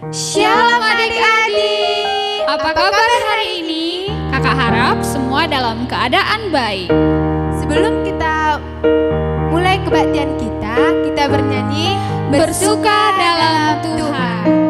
Shalom adik-adik. Apa kabar hari ini? Kakak harap semua dalam keadaan baik. Sebelum kita mulai kebaktian kita bernyanyi Bersuka dalam Tuhan.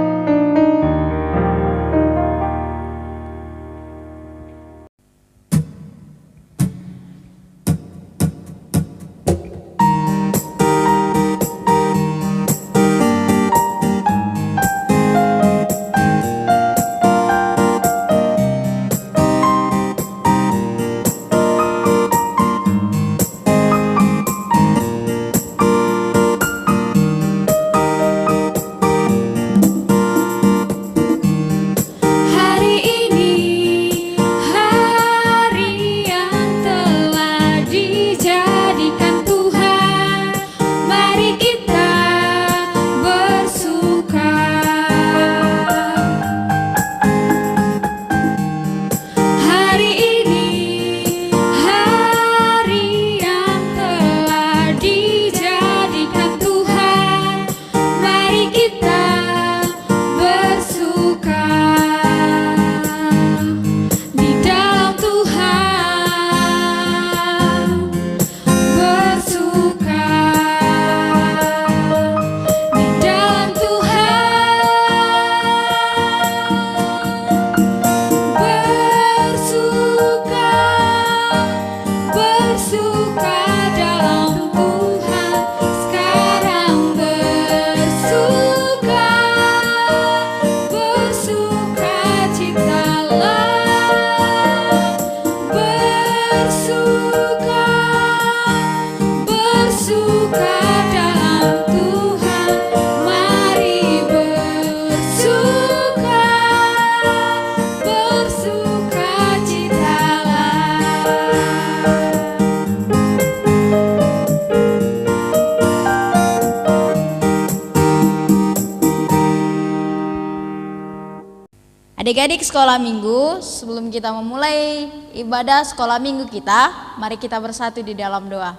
Adik-adik sekolah minggu, sebelum kita memulai ibadah sekolah minggu kita, mari kita bersatu di dalam doa.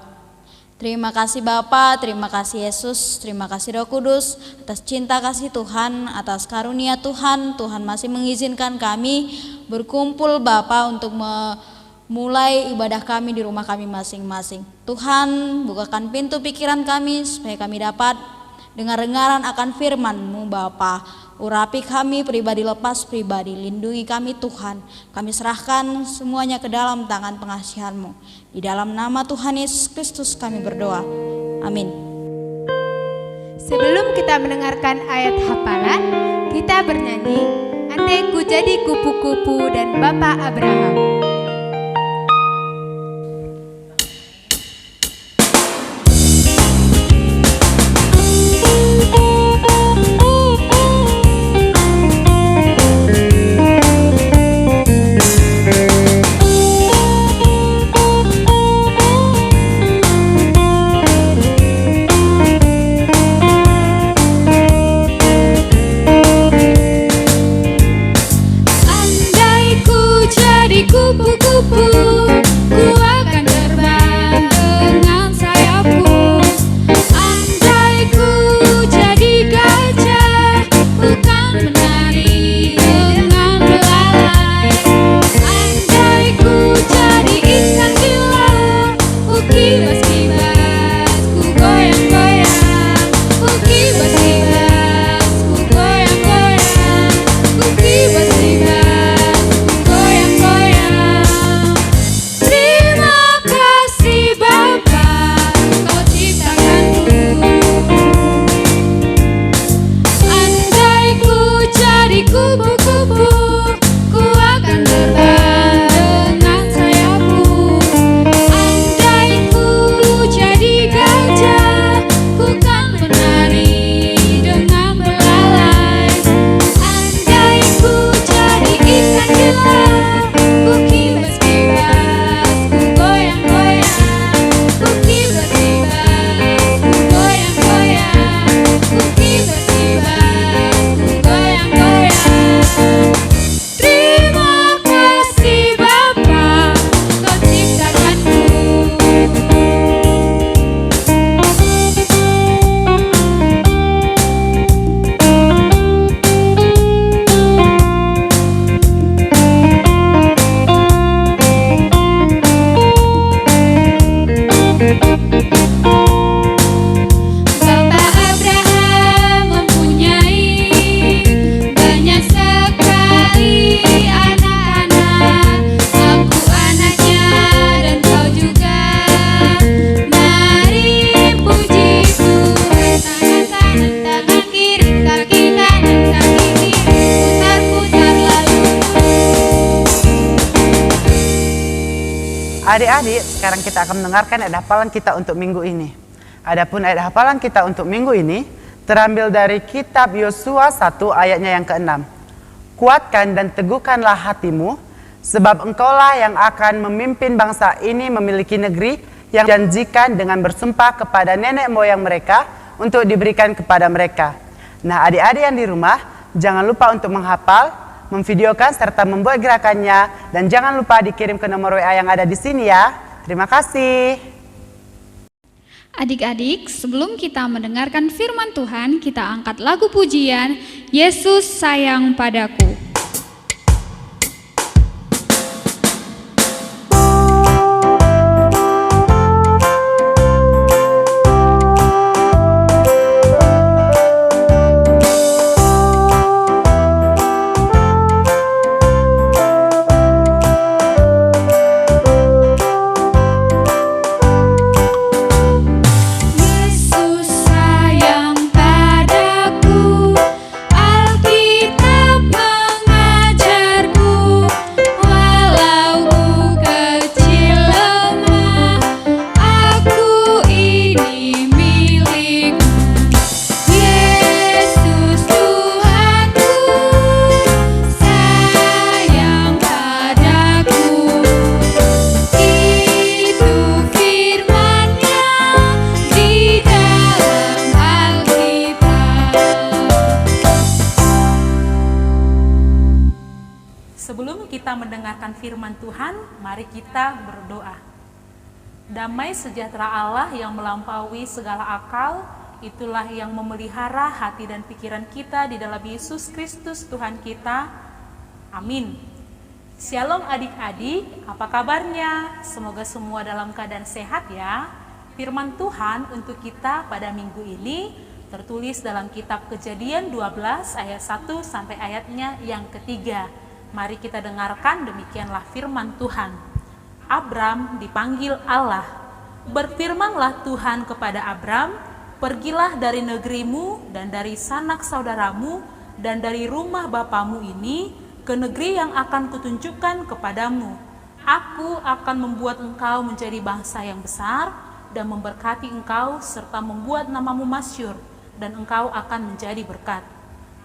Terima kasih Bapa, terima kasih Yesus, terima kasih Roh Kudus atas cinta kasih Tuhan, atas karunia Tuhan. Tuhan masih mengizinkan kami berkumpul Bapa untuk memulai ibadah kami di rumah kami masing-masing. Tuhan, bukakan pintu pikiran kami supaya kami dapat dengar-dengaran akan firman-Mu Bapa. Urapi kami pribadi lepas pribadi, lindungi kami Tuhan. Kami serahkan semuanya ke dalam tangan pengasihan-Mu. Di dalam nama Tuhan Yesus Kristus kami berdoa. Amin. Sebelum kita mendengarkan ayat hafalan, kita bernyanyi Andai ku jadi kupu-kupu dan Bapak Abraham. Kupu Adik-adik, sekarang kita akan mendengarkan ayat hafalan kita untuk minggu ini. Adapun ayat hafalan kita untuk minggu ini terambil dari kitab Yosua 1 ayatnya yang ke-6. Kuatkan dan teguhkanlah hatimu, sebab engkaulah yang akan memimpin bangsa ini memiliki negeri yang janjikan dengan bersumpah kepada nenek moyang mereka untuk diberikan kepada mereka. Nah, adik-adik yang di rumah, jangan lupa untuk menghafal, memvideokan serta membuat gerakannya, dan jangan lupa dikirim ke nomor WA yang ada di sini ya. Terima kasih. Adik-adik, sebelum kita mendengarkan firman Tuhan, kita angkat lagu pujian Yesus Sayang Padaku. mendengarkan firman Tuhan, mari kita berdoa. Damai sejahtera Allah yang melampaui segala akal, itulah yang memelihara hati dan pikiran kita di dalam Yesus Kristus Tuhan kita. Amin. Shalom adik-adik, apa kabarnya? Semoga semua dalam keadaan sehat ya. Firman Tuhan untuk kita pada minggu ini tertulis dalam kitab Kejadian 12 ayat 1 sampai ayatnya yang ketiga. Mari kita dengarkan, demikianlah firman Tuhan. Abram dipanggil Allah. Berfirmanlah Tuhan kepada Abram, pergilah dari negerimu dan dari sanak saudaramu dan dari rumah bapamu ini ke negeri yang akan kutunjukkan kepadamu. Aku akan membuat engkau menjadi bangsa yang besar dan memberkati engkau serta membuat namamu masyhur, dan engkau akan menjadi berkat.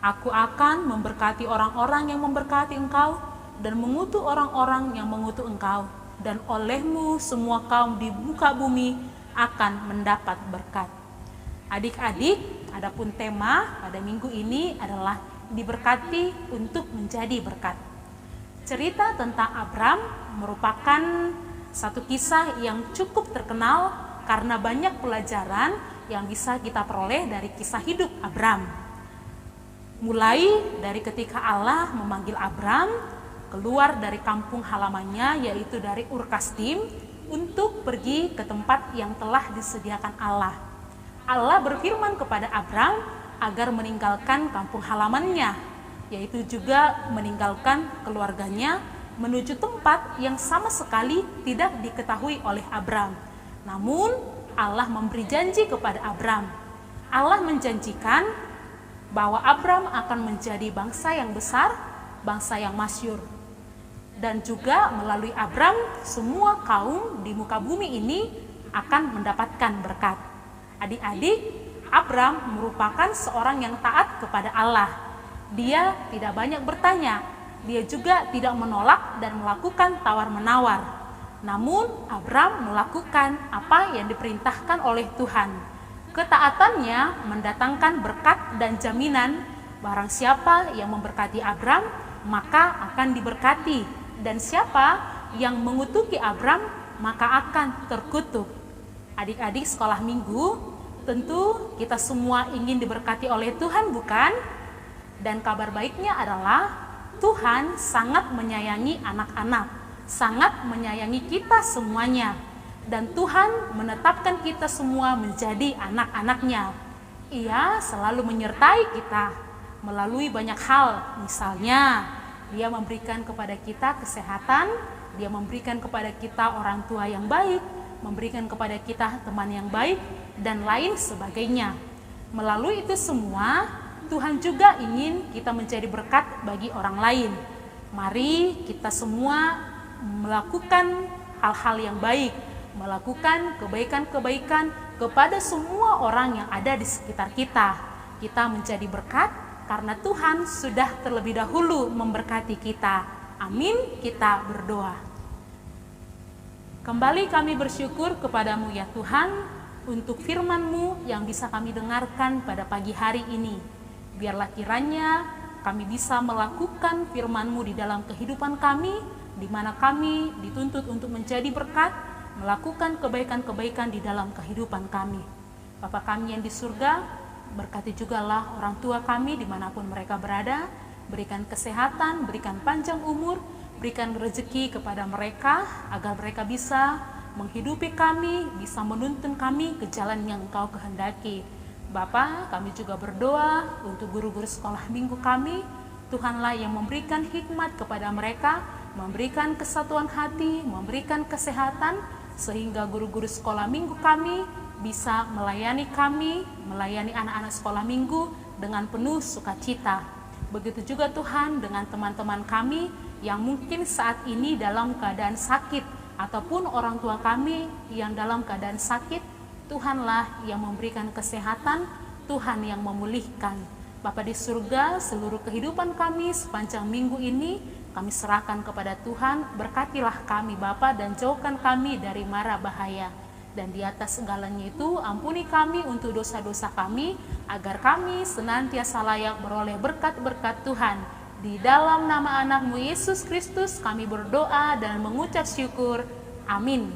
Aku akan memberkati orang-orang yang memberkati engkau dan mengutuk orang-orang yang mengutuk engkau, dan olehmu semua kaum di muka bumi akan mendapat berkat. Adik-adik, adapun tema pada minggu ini adalah diberkati untuk menjadi berkat. Cerita tentang Abram merupakan satu kisah yang cukup terkenal karena banyak pelajaran yang bisa kita peroleh dari kisah hidup Abram. Mulai dari ketika Allah memanggil Abram keluar dari kampung halamannya, yaitu dari Ur Kasdim, untuk pergi ke tempat yang telah disediakan Allah. Allah berfirman kepada Abram agar meninggalkan kampung halamannya, yaitu juga meninggalkan keluarganya, menuju tempat yang sama sekali tidak diketahui oleh Abram. Namun Allah memberi janji kepada Abram. Allah menjanjikan bahwa Abram akan menjadi bangsa yang besar, bangsa yang masyhur. Dan juga melalui Abram, semua kaum di muka bumi ini akan mendapatkan berkat. Adik-adik, Abram merupakan seorang yang taat kepada Allah. Dia tidak banyak bertanya, dia juga tidak menolak dan melakukan tawar-menawar. Namun Abram melakukan apa yang diperintahkan oleh Tuhan. Ketaatannya mendatangkan berkat dan jaminan. Barang siapa yang memberkati Abram, maka akan diberkati. Dan siapa yang mengutuki Abram, maka akan terkutuk. Adik-adik sekolah minggu, tentu kita semua ingin diberkati oleh Tuhan, bukan? Dan kabar baiknya adalah Tuhan sangat menyayangi anak-anak, sangat menyayangi kita semuanya. Dan Tuhan menetapkan kita semua menjadi anak-anaknya. Ia selalu menyertai kita melalui banyak hal. Misalnya, Dia memberikan kepada kita kesehatan, Dia memberikan kepada kita orang tua yang baik, memberikan kepada kita teman yang baik, dan lain sebagainya. Melalui itu semua, Tuhan juga ingin kita menjadi berkat bagi orang lain. Mari kita semua melakukan hal-hal yang baik, melakukan kebaikan-kebaikan kepada semua orang yang ada di sekitar kita. Kita menjadi berkat karena Tuhan sudah terlebih dahulu memberkati kita. Amin, kita berdoa. Kembali kami bersyukur kepadamu ya Tuhan, untuk firman-Mu yang bisa kami dengarkan pada pagi hari ini. Biarlah kiranya kami bisa melakukan firman-Mu di dalam kehidupan kami, di mana kami dituntut untuk menjadi berkat, melakukan kebaikan-kebaikan di dalam kehidupan kami. Bapa kami yang di surga, berkati jugalah orang tua kami dimanapun mereka berada, berikan kesehatan, berikan panjang umur, berikan rezeki kepada mereka, agar mereka bisa menghidupi kami, bisa menuntun kami ke jalan yang Engkau kehendaki. Bapa, kami juga berdoa untuk guru-guru sekolah minggu kami. Tuhanlah yang memberikan hikmat kepada mereka, memberikan kesatuan hati, memberikan kesehatan, sehingga guru-guru sekolah minggu kami bisa melayani kami, melayani anak-anak sekolah minggu dengan penuh sukacita. Begitu juga Tuhan dengan teman-teman kami yang mungkin saat ini dalam keadaan sakit, ataupun orang tua kami yang dalam keadaan sakit. Tuhanlah yang memberikan kesehatan, Tuhan yang memulihkan. Bapa di surga, seluruh kehidupan kami sepanjang minggu ini kami serahkan kepada Tuhan. Berkatilah kami Bapa dan jauhkan kami dari mara bahaya. Dan di atas segalanya itu ampuni kami untuk dosa-dosa kami, agar kami senantiasa layak beroleh berkat-berkat Tuhan. Di dalam nama anak-Mu Yesus Kristus kami berdoa dan mengucap syukur. Amin.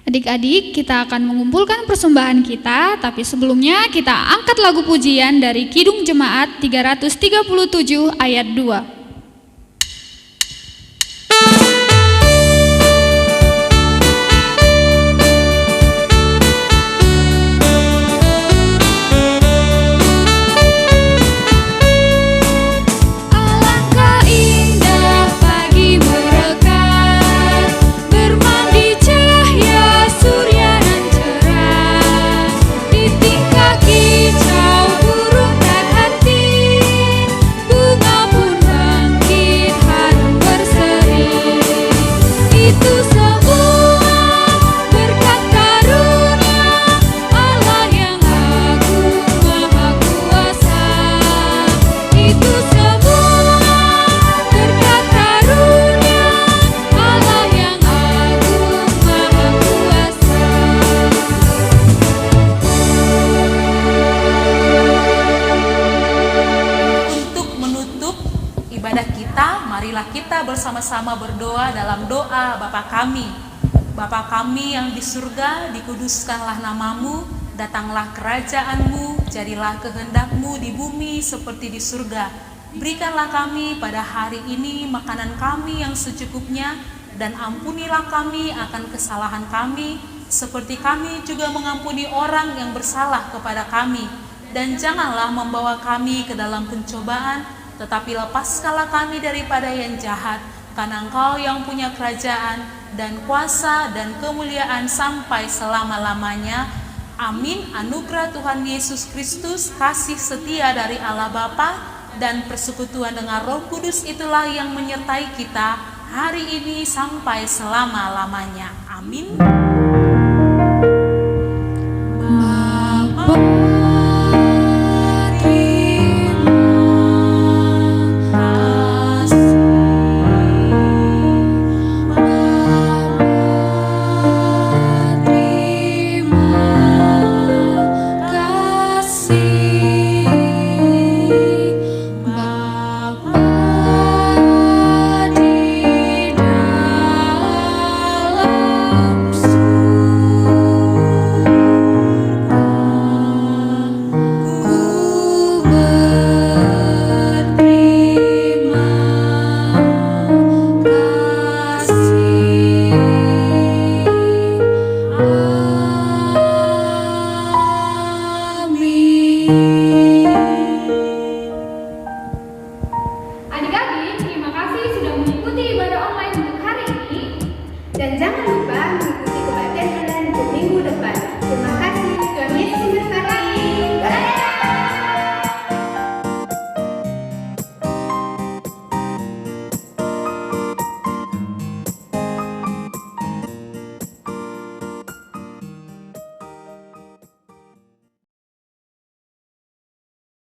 Adik-adik, kita akan mengumpulkan persembahan kita, tapi sebelumnya kita angkat lagu pujian dari Kidung Jemaat 337 ayat 2. Bersama-sama berdoa dalam doa Bapa kami. Bapa kami yang di surga, dikuduskanlah namamu, datanglah kerajaan-Mu, jadilah kehendak-Mu di bumi seperti di surga. Berikanlah kami pada hari ini makanan kami yang secukupnya, dan ampunilah kami akan kesalahan kami, seperti kami juga mengampuni orang yang bersalah kepada kami. Dan janganlah membawa kami ke dalam pencobaan, tetapi lepaskanlah kami daripada yang jahat, karena Engkau yang punya kerajaan dan kuasa dan kemuliaan sampai selama-lamanya. Amin. Anugerah Tuhan Yesus Kristus, kasih setia dari Allah Bapa, dan persekutuan dengan Roh Kudus itulah yang menyertai kita hari ini sampai selama-lamanya. Amin. Adik-adik, terima kasih sudah mengikuti ibadah online untuk hari ini. Dan jangan